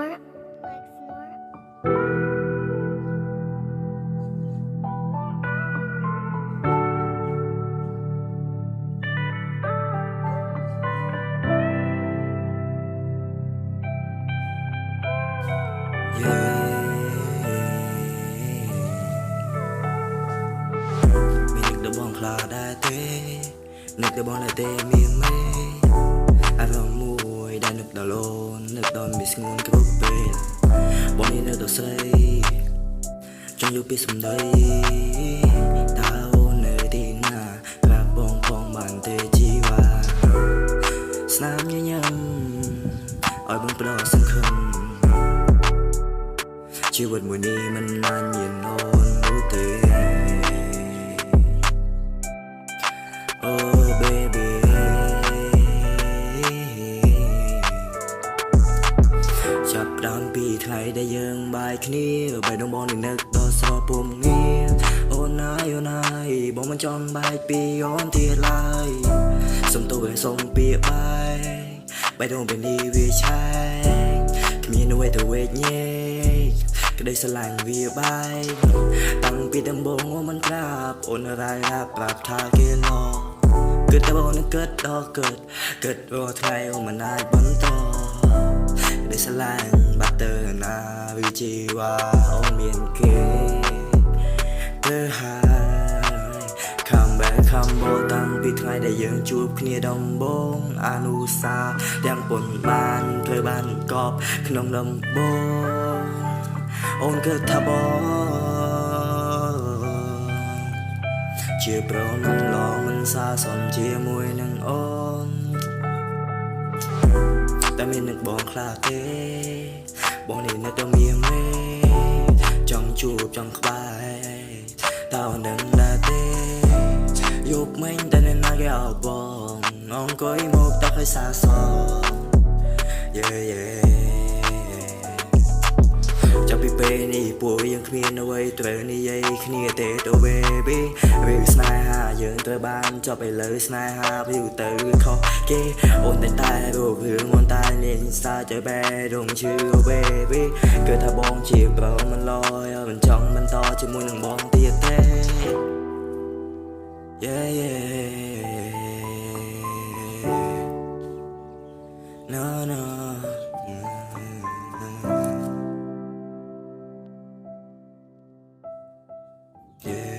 more. Mình được bong khla đã tê nước được bong đã tê miếng mê ai vào mùi đã nước đào lôn nước đòn bị ngôn cái bốc bê bong đi nước đào xây trong yêu bị sầm đầy tao nơi tin à gặp bong phong bàn tê chi và snap như nhầm ỏi bong bờ sân khâm chiều vượt mùi đi mình man nhìn ôn ưu tê oh baby ចាប់ដើមពីថ្ងៃដែលយើងបាយគ្នាបែរដងបងនឹងនឹកដល់ស្រពំងារអូនណាយបងមិនចង់បែកពីអូនទៀតឡើយសុំទោសឲ្យសុំពីបាយបែរដងពេលនេះវាឆែកគ្មានអ្វីទៅវេកញែកក្តីស្រឡាញ់វាបាយតាំងពីដំបូងអូនមិនប្រាប់អូនរាយប្រាប់ថាគេឡោគិតតែបងនឹងគិតដល់គិតរាល់ថ្ងៃអូនមិនអាចបន្តក្តីស្រឡាញ់បាត់ទៅណាវិជីវ៉ាអូនមានគេទៅហើយ Come back come back តាំងពីថ្ងៃដែលយើងជួបគ្នាដំបូងអនុសាសន៍ទាំងប៉ុនបានធ្វើបានកប់ក្នុងដំបូងអូនគិតថាបងជាប្រមិនឡងមិនសាសំជាមួយនឹងអូនតែមាននឹកបងខ្លះទេបងនេះនឹកដល់មានមេចង់ជួបចង់ក្បែរតើនឹងដែរទេយប់មិញតែនៅណាគេអោបងអង្គុយមកតើឲ្យសាសង ចាប់ពីពេលនេះពួកយើងគ្មានអ្វីត្រូវនិយាយគ្នាទេទៅ baby វាស្នេហាយើងត្រូវបានចប់ឥឡូវស្នេហាវាទៅខុសគេអូនតែរករឿងមិនតែលេងសារใจបែរងឈឺ baby គឺថាបងជាប្រមិនលយមិនចង់បន្តជាមួយនឹងបងទៀតទេ no yeah